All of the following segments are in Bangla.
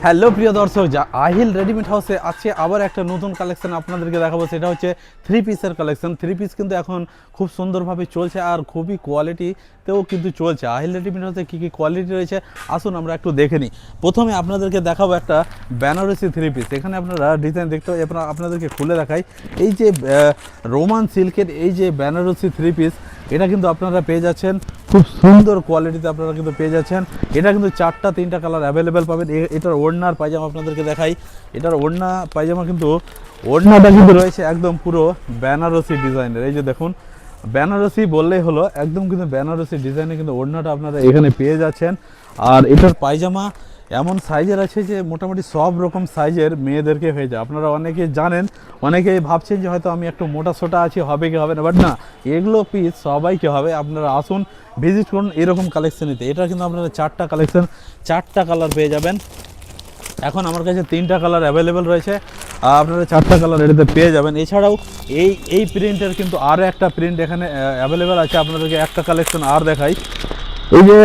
হ্যালো প্রিয় দর্শক, আহিল রেডিমেড হাউসে আছে আবার একটা নতুন কালেকশন আপনাদেরকে দেখাবো। সেটা হচ্ছে থ্রি পিসের কালেকশন। থ্রি পিস কিন্তু এখন খুব সুন্দরভাবে চলছে আর খুবই কোয়ালিটিতেও কিন্তু চলছে। আহিল রেডিমেড হাউসে কী কী কোয়ালিটি রয়েছে আসুন আমরা একটু দেখে নিই। প্রথমে আপনাদেরকে দেখাবো একটা বেনারসি থ্রি পিস। এখানে আপনারা ডিজাইন দেখতে আপনাদেরকে খুলে দেখাই। এই যে রোমান সিল্কের এই যে বেনারসি থ্রি পিস, এটা কিন্তু আপনারা পেয়ে যাচ্ছেন খুব সুন্দর কোয়ালিটিতে। আপনারা কিন্তু পেয়ে যাচ্ছেন। এটা কিন্তু 4টা-3টা কালার অ্যাভেলেবেল পাবেন। এটার ওড়নার পায়জামা আপনাদেরকে দেখাই। এটার ওড়না পায়জামা কিন্তু ওড়নাটা কিন্তু রয়েছে একদম পুরো বেনারসি ডিজাইনের। এই যে দেখুন, বেনারসি বললেই হলো, একদম কিন্তু বেনারসি ডিজাইনে কিন্তু ওড়নাটা আপনারা এখানে পেয়ে যাচ্ছেন। আর এটার পায়জামা এমন সাইজের আছে যে মোটামুটি সব রকম সাইজের মেয়েদেরকে হয়ে যায়। আপনারা অনেকে জানেন, অনেকেই ভাবছেন যে হয়তো আমি একটু মোটা সোটা আছি, হবে কি হবে না, বাট না, এগুলো পিস সবাইকে হবে। আপনারা আসুন, ভিজিট করুন এরকম কালেকশন নিতে। এটা কিন্তু আপনারা 4টা কালেকশন, 4টা কালার পেয়ে যাবেন। এখন আমার কাছে 3টা কালার অ্যাভেলেবেল রয়েছে, আপনারা 4টা কালার এটাতে পেয়ে যাবেন। এছাড়াও এই প্রিন্টের কিন্তু আরও একটা প্রিন্ট এখানে অ্যাভেলেবেল আছে। আপনাদেরকে একটা কালেকশন আর দেখাই। এই যে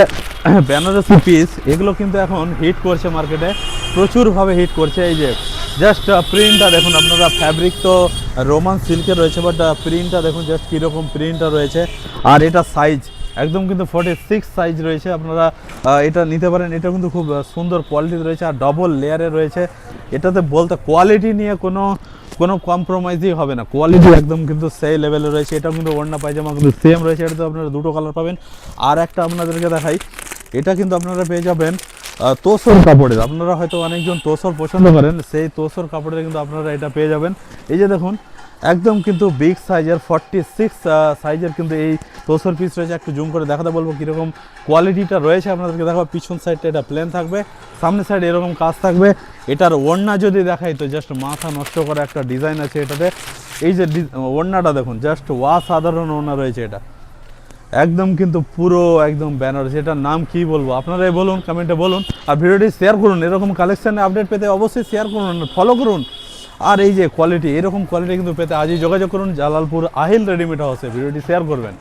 বেনারসি পিস, এগুলো কিন্তু এখন হিট করছে মার্কেটে, প্রচুরভাবে হিট করছে। এই যে জাস্ট প্রিন্টটা দেখুন আপনারা, ফ্যাব্রিক তো রোমান সিল্কের রয়েছে, বাট প্রিন্টটা দেখুন জাস্ট কীরকম প্রিন্টটা রয়েছে। আর এটা সাইজ একদম কিন্তু 46 সাইজ রয়েছে। আপনারা এটা নিতে পারেন। এটা কিন্তু খুব সুন্দর কোয়ালিটি রয়েছে আর ডবল লেয়ারে রয়েছে। এটাতে বলতে কোয়ালিটি নিয়ে কোনো কম্প্রোমাইজই হবে না, কোয়ালিটি একদম কিন্তু সেই লেভেলে রয়েছে। এটাও কিন্তু ওড়না পায়জামা কিন্তু সেম রয়েছে। এটাতে আপনারা 2টো কালার পাবেন। আর একটা আপনাদেরকে দেখাই, এটা কিন্তু আপনারা পেয়ে যাবেন তোসর কাপড়ের। আপনারা হয়তো অনেকজন তোসর পছন্দ করেন, সেই তোসর কাপড়ের কিন্তু আপনারা এটা পেয়ে যাবেন। এই যে দেখুন, একদম কিন্তু বিগ সাইজের 46 সাইজের কিন্তু এই তোসর পিস রয়েছে। একটু জুম করে দেখাতে বলবো কীরকম কোয়ালিটিটা রয়েছে আপনাদেরকে দেখাবো। পিছন সাইডটা এটা প্লেন থাকবে, সামনের সাইডে এরকম কাজ থাকবে। এটার ওড়না যদি দেখাই তো জাস্ট মাথা নষ্ট করা একটা ডিজাইন আছে এটাতে। এই যে ওড়নাটা দেখুন, জাস্ট অসাধারণ ওড়না রয়েছে। এটা একদম কিন্তু পুরো একদম বেনারসি। এটার নাম কি বলবো, আপনারাই বলুন, কমেন্টে বলুন। আর ভিডিওটি শেয়ার করুন। এরকম কালেকশানে আপডেট পেতে অবশ্যই শেয়ার করুন, ফলো করুন। আর এই যে কোয়ালিটি, এরকম কোয়ালিটি কিন্তু পেতে আজই যোগাযোগ করুন জালালপুর আহিল রেডিমেড হাউসে। ভিডিওটি শেয়ার করবেন।